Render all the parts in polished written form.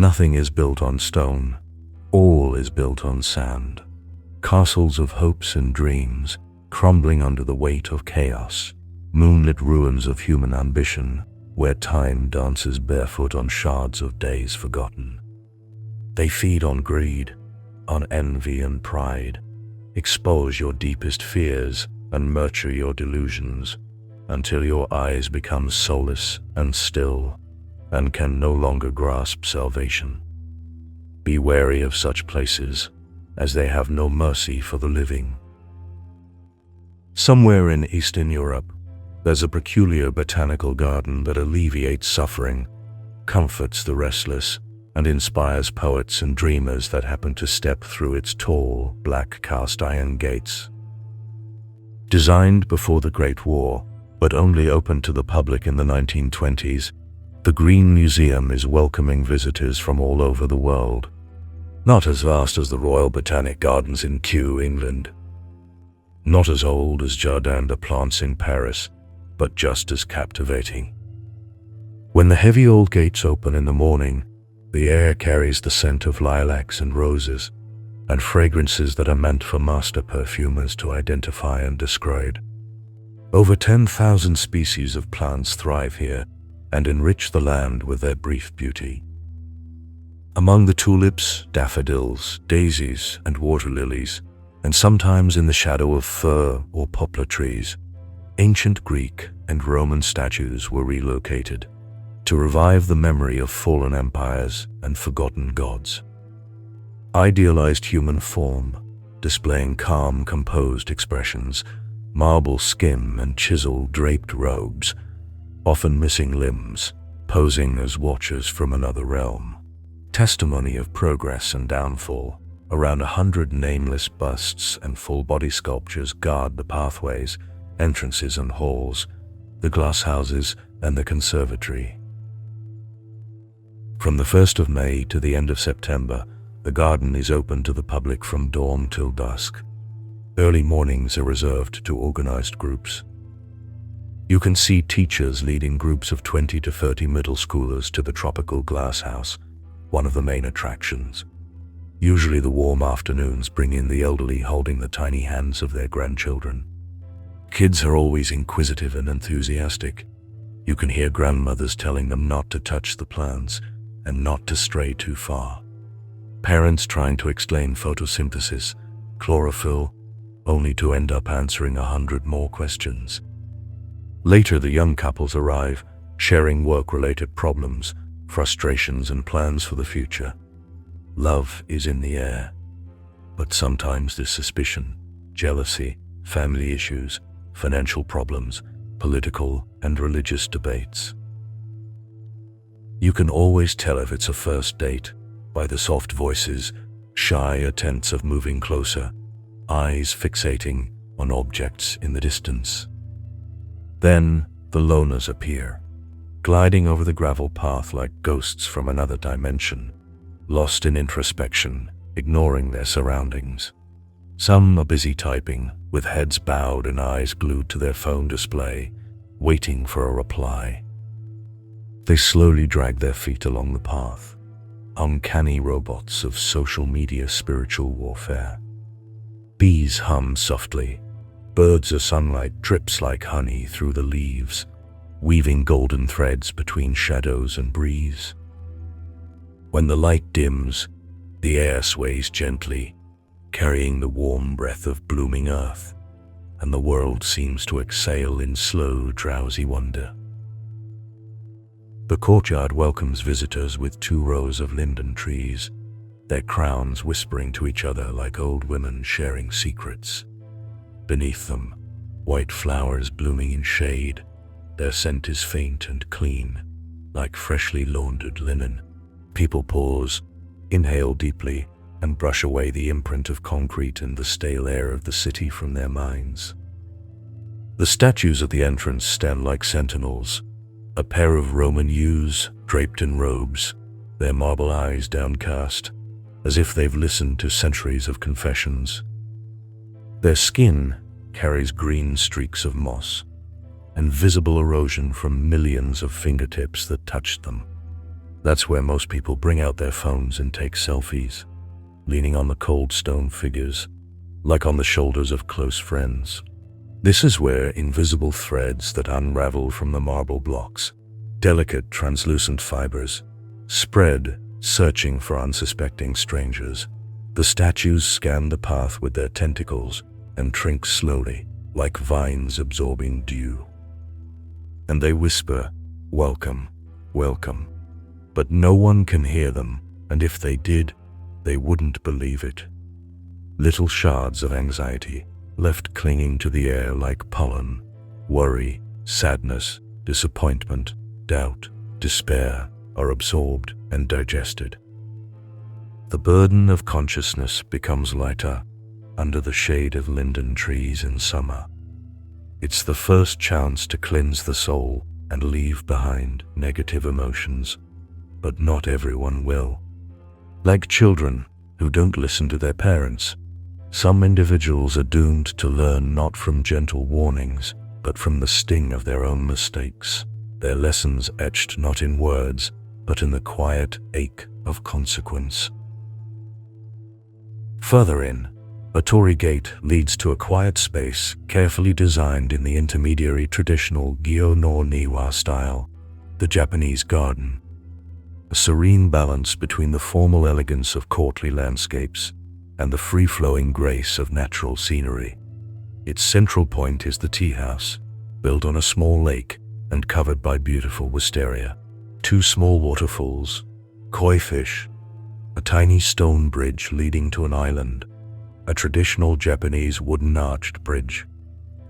Nothing is built on stone. All is built on sand. Castles of hopes and dreams, crumbling under the weight of chaos. Moonlit ruins of human ambition, where time dances barefoot on shards of days forgotten. They feed on greed, on envy and pride. Expose your deepest fears and nurture your delusions, until your eyes become soulless and still, and can no longer grasp salvation. Be wary of such places, as they have no mercy for the living. Somewhere in Eastern Europe, there's a peculiar botanical garden that alleviates suffering, comforts the restless, and inspires poets and dreamers that happen to step through its tall, black cast-iron gates. Designed before the Great War, but only opened to the public in the 1920s, the Green Museum is welcoming visitors from all over the world. Not as vast as the Royal Botanic Gardens in Kew, England. Not as old as Jardin des Plantes in Paris, but just as captivating. When the heavy old gates open in the morning, the air carries the scent of lilacs and roses, and fragrances that are meant for master perfumers to identify and describe. Over 10,000 species of plants thrive here and enrich the land with their brief beauty. Among the tulips, daffodils, daisies, and water lilies, and sometimes in the shadow of fir or poplar trees, ancient Greek and Roman statues were relocated to revive the memory of fallen empires and forgotten gods. Idealized human form, displaying calm, composed expressions, marble skin and chisel-draped robes, often missing limbs, posing as watchers from another realm. Testimony of progress and downfall. Around 100 nameless busts and full-body sculptures guard the pathways, entrances and halls, the glass houses and the conservatory. From the 1st of May to the end of September, the garden is open to the public from dawn till dusk. Early mornings are reserved to organized groups. You can see teachers leading groups of 20 to 30 middle schoolers to the tropical glass house, one of the main attractions. Usually the warm afternoons bring in the elderly holding the tiny hands of their grandchildren. Kids are always inquisitive and enthusiastic. You can hear grandmothers telling them not to touch the plants and not to stray too far. Parents trying to explain photosynthesis, chlorophyll, only to end up answering 100 more questions. Later, the young couples arrive, sharing work-related problems, frustrations, and plans for the future. Love is in the air, but sometimes there's suspicion, jealousy, family issues, financial problems, political and religious debates. You can always tell if it's a first date by the soft voices, shy attempts of moving closer, eyes fixating on objects in the distance. Then the loners appear, gliding over the gravel path like ghosts from another dimension, lost in introspection, ignoring their surroundings. Some are busy typing, with heads bowed and eyes glued to their phone display, waiting for a reply. They slowly drag their feet along the path, uncanny robots of social media spiritual warfare. Bees hum softly. Birds of sunlight drips like honey through the leaves, weaving golden threads between shadows and breeze. When the light dims, the air sways gently, carrying the warm breath of blooming earth, and the world seems to exhale in slow, drowsy wonder. The courtyard welcomes visitors with 2 rows of linden trees, their crowns whispering to each other like old women sharing secrets. Beneath them, white flowers blooming in shade, their scent is faint and clean, like freshly laundered linen. People pause, inhale deeply, and brush away the imprint of concrete and the stale air of the city from their minds. The statues at the entrance stand like sentinels, a pair of Roman youths draped in robes, their marble eyes downcast, as if they've listened to centuries of confessions. Their skin carries green streaks of moss and visible erosion from millions of fingertips that touched them. That's where most people bring out their phones and take selfies, leaning on the cold stone figures, like on the shoulders of close friends. This is where invisible threads that unravel from the marble blocks, delicate translucent fibers, spread, searching for unsuspecting strangers. The statues scan the path with their tentacles and shrink slowly, like vines absorbing dew. And they whisper, "Welcome, welcome." But no one can hear them, and if they did, they wouldn't believe it. Little shards of anxiety, left clinging to the air like pollen, worry, sadness, disappointment, doubt, despair, are absorbed and digested. The burden of consciousness becomes lighter under the shade of linden trees in summer. It's the first chance to cleanse the soul and leave behind negative emotions, but not everyone will. Like children who don't listen to their parents, some individuals are doomed to learn not from gentle warnings, but from the sting of their own mistakes, their lessons etched not in words, but in the quiet ache of consequence. Further in, a torii gate leads to a quiet space carefully designed in the intermediary traditional Gyo no Niwa style, the Japanese garden. A serene balance between the formal elegance of courtly landscapes and the free-flowing grace of natural scenery. Its central point is the tea house, built on a small lake and covered by beautiful wisteria. 2 small waterfalls, koi fish, a tiny stone bridge leading to an island, a traditional Japanese wooden arched bridge,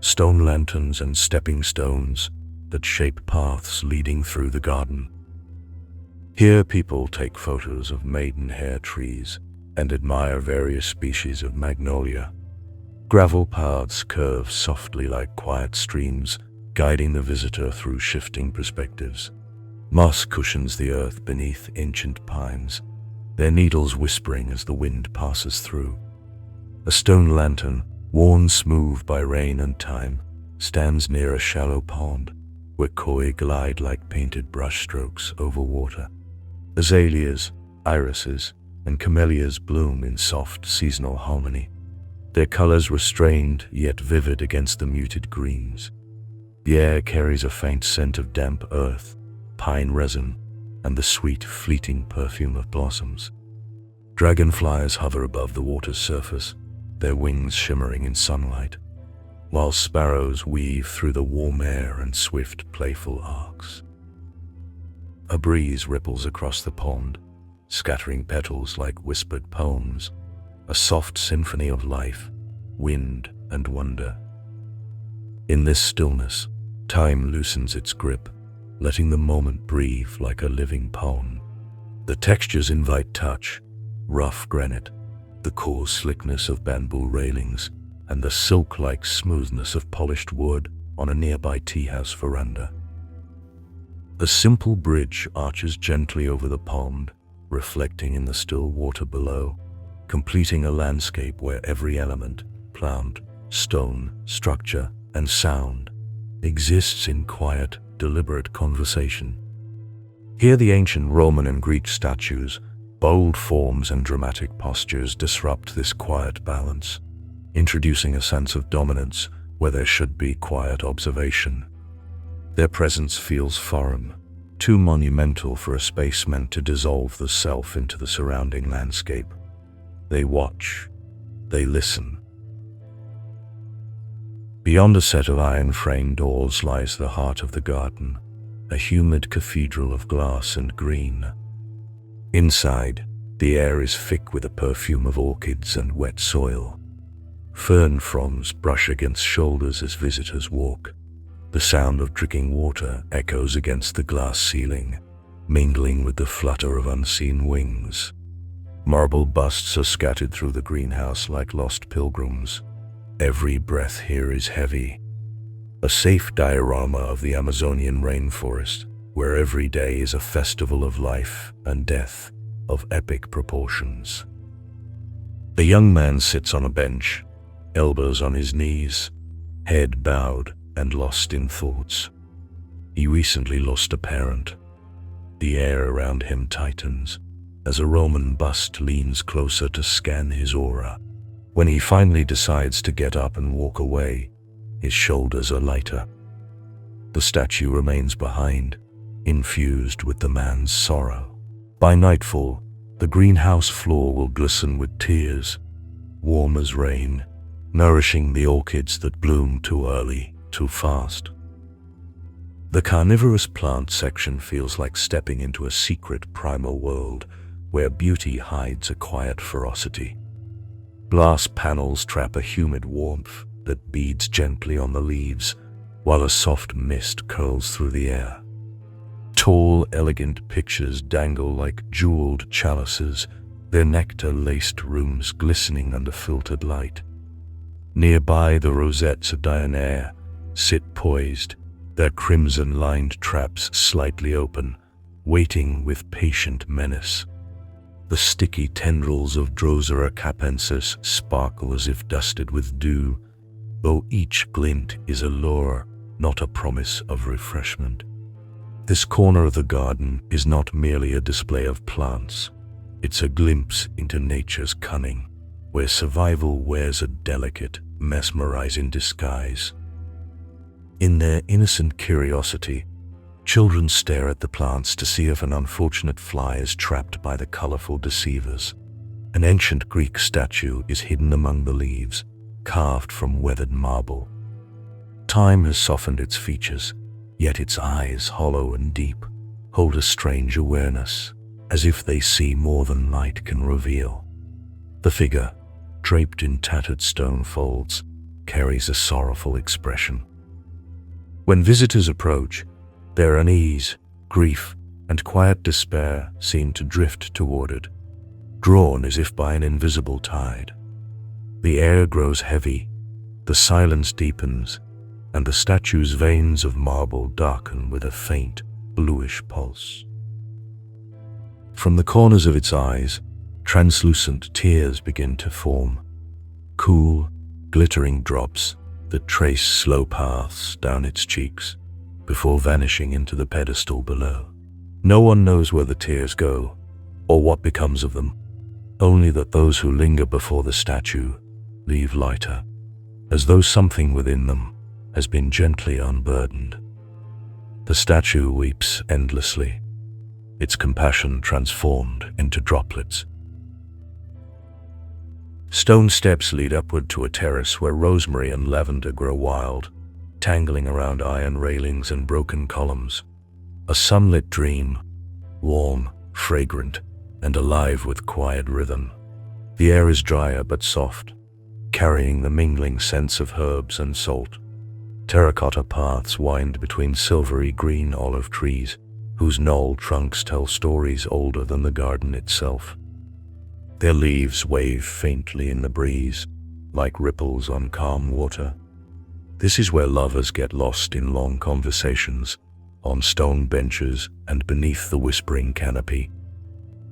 stone lanterns and stepping stones that shape paths leading through the garden. Here people take photos of maidenhair trees and admire various species of magnolia. Gravel paths curve softly like quiet streams, guiding the visitor through shifting perspectives. Moss cushions the earth beneath ancient pines, their needles whispering as the wind passes through. A stone lantern, worn smooth by rain and time, stands near a shallow pond where koi glide like painted brushstrokes over water. Azaleas, irises, and camellias bloom in soft seasonal harmony, their colors restrained yet vivid against the muted greens. The air carries a faint scent of damp earth, pine resin, and the sweet, fleeting perfume of blossoms. Dragonflies hover above the water's surface, their wings shimmering in sunlight, while sparrows weave through the warm air in swift, playful arcs. A breeze ripples across the pond, scattering petals like whispered poems, a soft symphony of life, wind, and wonder. In this stillness, time loosens its grip, letting the moment breathe like a living poem. The textures invite touch: rough granite, the coarse slickness of bamboo railings, and the silk-like smoothness of polished wood on a nearby tea house veranda. A simple bridge arches gently over the pond, reflecting in the still water below, completing a landscape where every element, plant, stone, structure, and sound, exists in quiet, deliberate conversation. Here the ancient Roman and Greek statues, bold forms and dramatic postures disrupt this quiet balance, introducing a sense of dominance where there should be quiet observation. Their presence feels foreign, too monumental for a space meant to dissolve the self into the surrounding landscape. They watch, they listen. Beyond a set of iron-framed doors lies the heart of the garden, a humid cathedral of glass and green. Inside, the air is thick with the perfume of orchids and wet soil. Fern fronds brush against shoulders as visitors walk. The sound of trickling water echoes against the glass ceiling, mingling with the flutter of unseen wings. Marble busts are scattered through the greenhouse like lost pilgrims. Every breath here is heavy, a safe diorama of the Amazonian rainforest, where every day is a festival of life and death of epic proportions. A young man sits on a bench, elbows on his knees, head bowed and lost in thoughts. He recently lost a parent. The air around him tightens as a Roman bust leans closer to scan his aura. When he finally decides to get up and walk away, his shoulders are lighter. The statue remains behind, infused with the man's sorrow. By nightfall, the greenhouse floor will glisten with tears, warm as rain, nourishing the orchids that bloom too early, too fast. The carnivorous plant section feels like stepping into a secret primal world where beauty hides a quiet ferocity. Glass panels trap a humid warmth that beads gently on the leaves, while a soft mist curls through the air. Tall, elegant pictures dangle like jeweled chalices, their nectar-laced rooms glistening under filtered light. Nearby, the rosettes of Dianae sit poised, their crimson-lined traps slightly open, waiting with patient menace. The sticky tendrils of Drosera capensis sparkle as if dusted with dew, though each glint is a lure, not a promise of refreshment. This corner of the garden is not merely a display of plants. It's a glimpse into nature's cunning, where survival wears a delicate, mesmerizing disguise. In their innocent curiosity, children stare at the plants to see if an unfortunate fly is trapped by the colorful deceivers. An ancient Greek statue is hidden among the leaves, carved from weathered marble. Time has softened its features, yet its eyes, hollow and deep, hold a strange awareness, as if they see more than light can reveal. The figure, draped in tattered stone folds, carries a sorrowful expression. When visitors approach, their unease, grief, and quiet despair seem to drift toward it, drawn as if by an invisible tide. The air grows heavy, the silence deepens, and the statue's veins of marble darken with a faint, bluish pulse. From the corners of its eyes, translucent tears begin to form, cool, glittering drops that trace slow paths down its cheeks before vanishing into the pedestal below. No one knows where the tears go or what becomes of them, only that those who linger before the statue leave lighter, as though something within them has been gently unburdened. The statue weeps endlessly, its compassion transformed into droplets. Stone steps lead upward to a terrace where rosemary and lavender grow wild, tangling around iron railings and broken columns. A sunlit dream, warm, fragrant, and alive with quiet rhythm. The air is drier but soft, carrying the mingling scents of herbs and salt. Terracotta paths wind between silvery green olive trees, whose gnarled trunks tell stories older than the garden itself. Their leaves wave faintly in the breeze, like ripples on calm water. This is where lovers get lost in long conversations, on stone benches and beneath the whispering canopy.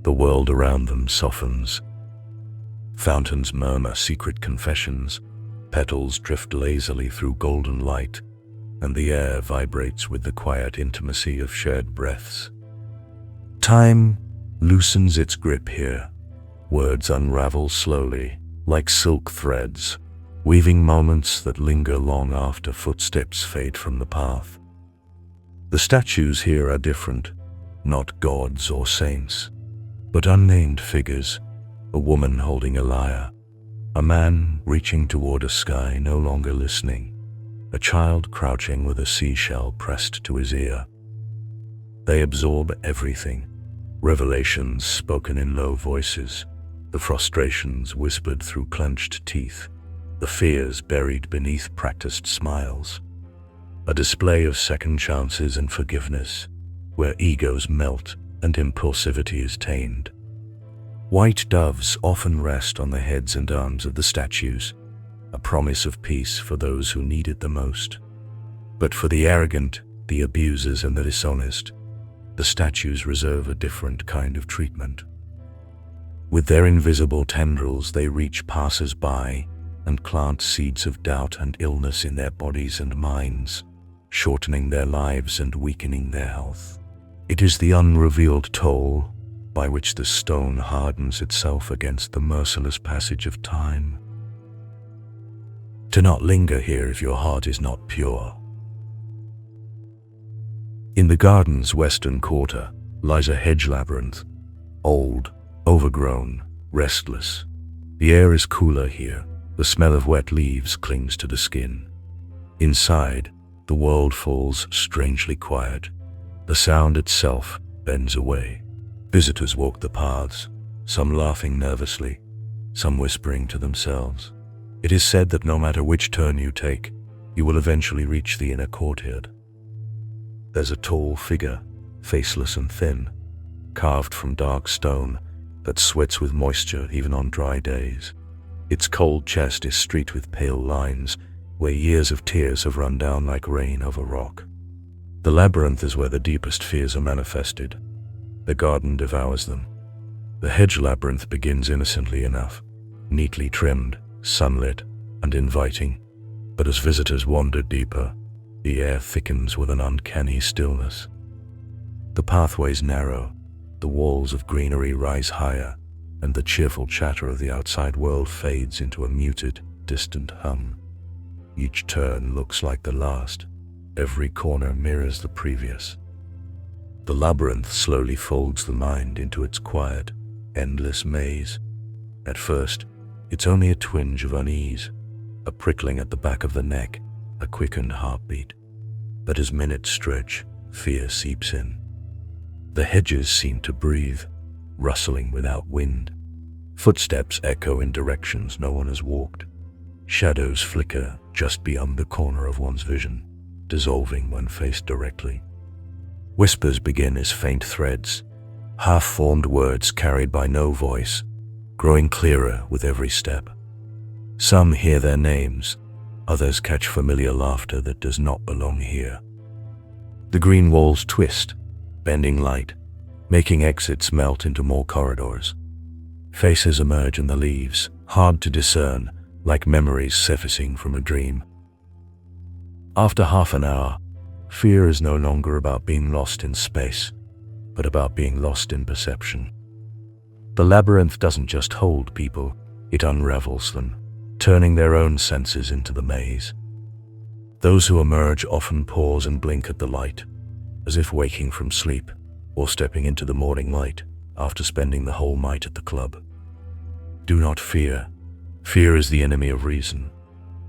The world around them softens. Fountains murmur secret confessions, petals drift lazily through golden light, and the air vibrates with the quiet intimacy of shared breaths. Time loosens its grip here. Words unravel slowly, like silk threads, weaving moments that linger long after footsteps fade from the path. The statues here are different, not gods or saints, but unnamed figures, a woman holding a lyre, a man reaching toward a sky no longer listening, a child crouching with a seashell pressed to his ear. They absorb everything, revelations spoken in low voices, the frustrations whispered through clenched teeth, the fears buried beneath practiced smiles. A display of second chances and forgiveness, where egos melt and impulsivity is tamed. White doves often rest on the heads and arms of the statues, a promise of peace for those who need it the most. But for the arrogant, the abusers, and the dishonest, the statues reserve a different kind of treatment. With their invisible tendrils, they reach passers-by and plant seeds of doubt and illness in their bodies and minds, shortening their lives and weakening their health. It is the unrevealed toll by which the stone hardens itself against the merciless passage of time. Do not linger here if your heart is not pure. In the garden's western quarter lies a hedge labyrinth, old, overgrown, restless. The air is cooler here. The smell of wet leaves clings to the skin. Inside, the world falls strangely quiet. The sound itself bends away. Visitors walk the paths, some laughing nervously, some whispering to themselves. It is said that no matter which turn you take, you will eventually reach the inner courtyard. There's a tall figure, faceless and thin, carved from dark stone that sweats with moisture even on dry days. Its cold chest is streaked with pale lines where years of tears have run down like rain over rock. The labyrinth is where the deepest fears are manifested. The garden devours them. The hedge labyrinth begins innocently enough, neatly trimmed, sunlit, and inviting. But as visitors wander deeper, the air thickens with an uncanny stillness. The pathways narrow, the walls of greenery rise higher, and the cheerful chatter of the outside world fades into a muted, distant hum. Each turn looks like the last. Every corner mirrors the previous. The labyrinth slowly folds the mind into its quiet, endless maze. At first, it's only a twinge of unease, a prickling at the back of the neck, a quickened heartbeat. But as minutes stretch, fear seeps in. The hedges seem to breathe, rustling without wind. Footsteps echo in directions no one has walked. Shadows flicker just beyond the corner of one's vision, dissolving when faced directly. Whispers begin as faint threads, half-formed words carried by no voice, growing clearer with every step. Some hear their names, others catch familiar laughter that does not belong here. The green walls twist, bending light, making exits melt into more corridors. Faces emerge in the leaves, hard to discern, like memories surfacing from a dream. After half an hour, fear is no longer about being lost in space, but about being lost in perception. The labyrinth doesn't just hold people, it unravels them, turning their own senses into the maze. Those who emerge often pause and blink at the light, as if waking from sleep or stepping into the morning light after spending the whole night at the club. Do not fear. Fear is the enemy of reason,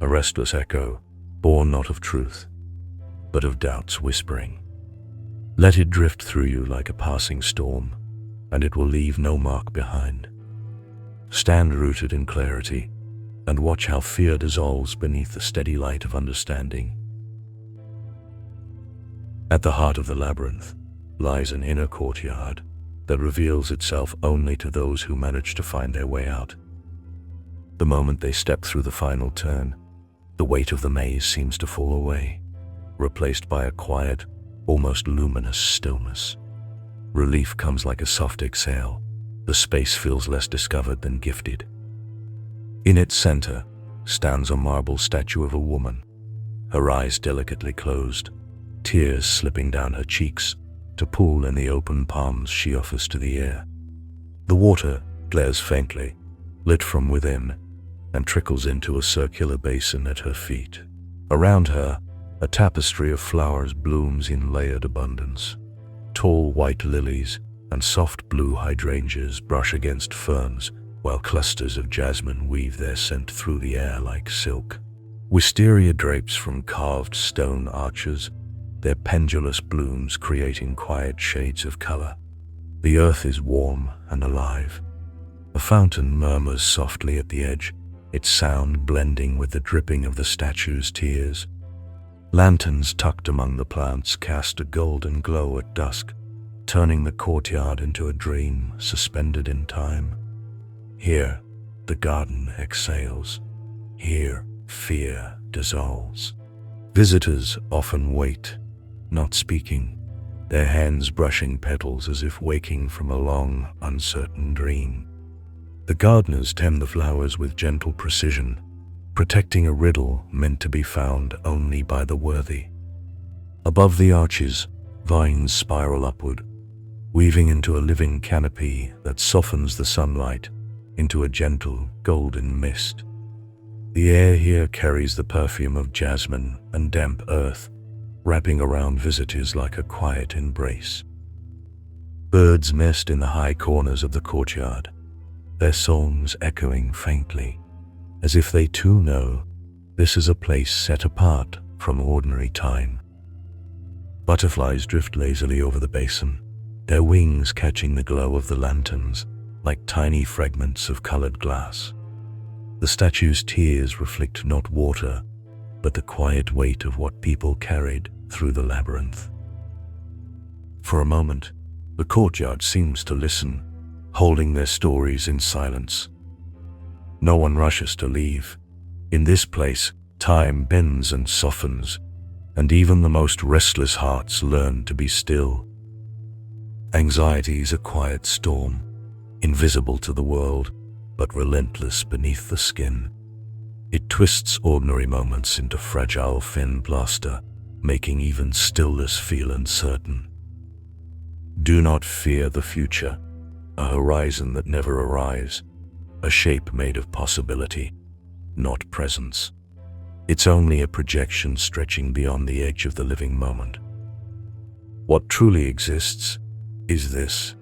a restless echo, born not of truth, but of doubt's whispering. Let it drift through you like a passing storm, and it will leave no mark behind. Stand rooted in clarity, and watch how fear dissolves beneath the steady light of understanding. At the heart of the labyrinth lies an inner courtyard that reveals itself only to those who manage to find their way out. The moment they step through the final turn, the weight of the maze seems to fall away, replaced by a quiet, almost luminous stillness. Relief comes like a soft exhale. The space feels less discovered than gifted. In its center stands a marble statue of a woman, her eyes delicately closed, tears slipping down her cheeks to pool in the open palms she offers to the air. The water glares faintly, lit from within, and trickles into a circular basin at her feet. Around her, a tapestry of flowers blooms in layered abundance. Tall white lilies and soft blue hydrangeas brush against ferns, while clusters of jasmine weave their scent through the air like silk. Wisteria drapes from carved stone arches, their pendulous blooms creating quiet shades of color. The earth is warm and alive. A fountain murmurs softly at the edge, its sound blending with the dripping of the statue's tears. Lanterns tucked among the plants cast a golden glow at dusk, turning the courtyard into a dream suspended in time. Here, the garden exhales. Here, fear dissolves. Visitors often wait, not speaking, their hands brushing petals as if waking from a long, uncertain dream. The gardeners tend the flowers with gentle precision, protecting a riddle meant to be found only by the worthy. Above the arches, Vines spiral upward, weaving into a living canopy that softens the sunlight into a gentle golden mist. The air here carries the perfume of jasmine and damp earth, wrapping around visitors like a quiet embrace. Birds nest in the high corners of the courtyard, their songs echoing faintly, as if they too know this is a place set apart from ordinary time. Butterflies drift lazily over the basin, their wings catching the glow of the lanterns like tiny fragments of colored glass. The statue's tears reflect not water, but the quiet weight of what people carried through the labyrinth. For a moment, the courtyard seems to listen, holding their stories in silence. No one rushes to leave. In this place, time bends and softens, and even the most restless hearts learn to be still. Anxiety is a quiet storm, invisible to the world, but relentless beneath the skin. It twists ordinary moments into fragile thin plaster, making even stillness feel uncertain. Do not fear the future, a horizon that never arrives, a shape made of possibility, not presence. It's only a projection stretching beyond the edge of the living moment. What truly exists is this: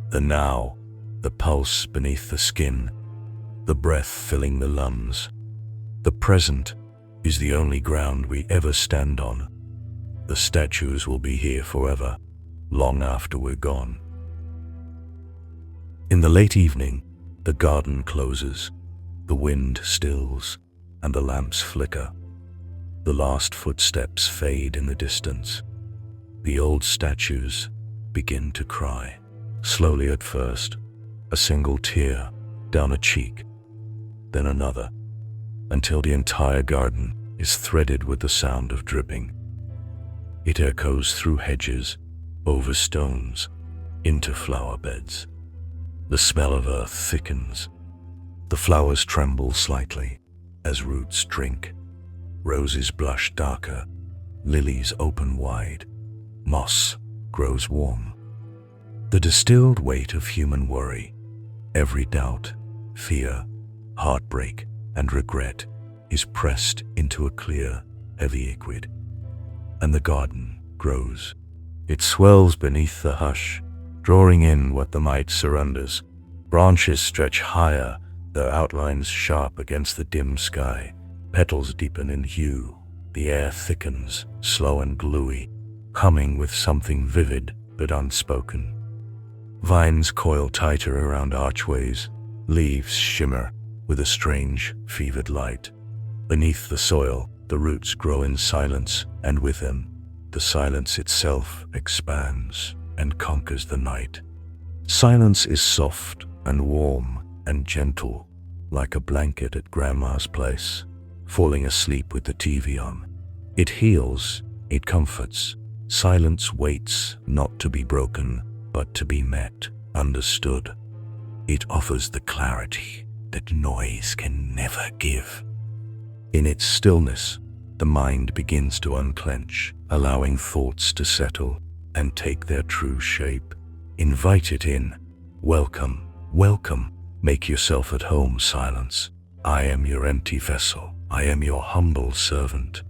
the now, the pulse beneath the skin, the breath filling the lungs. The present is the only ground we ever stand on. The statues will be here forever, long after we're gone. In the late evening, the garden closes, the wind stills, and the lamps flicker. The last footsteps fade in the distance. The old statues begin to cry, slowly at first, a single tear down a cheek, then another, until the entire garden is threaded with the sound of dripping. It echoes through hedges, over stones, into flower beds. The smell of earth thickens. The flowers tremble slightly as roots drink. Roses blush darker, lilies open wide, moss grows warm. The distilled weight of human worry, every doubt, fear, heartbreak, and regret is pressed into a clear, heavy liquid. And the garden grows. It swells beneath the hush, drawing in what the might surrenders. Branches stretch higher, their outlines sharp against the dim sky. Petals deepen in hue. The air thickens, slow and gluey, humming with something vivid but unspoken. Vines coil tighter around archways. Leaves shimmer with a strange, fevered light. Beneath the soil, the roots grow in silence, and with them, the silence itself expands and conquers the night. Silence is soft and warm and gentle, like a blanket at Grandma's place, falling asleep with the TV on. It heals, it comforts. Silence waits not to be broken, but to be met, understood. It offers the clarity that noise can never give. In its stillness, the mind begins to unclench, allowing thoughts to settle and take their true shape. Invite it in. Welcome, welcome. Make yourself at home, silence. I am your empty vessel. I am your humble servant.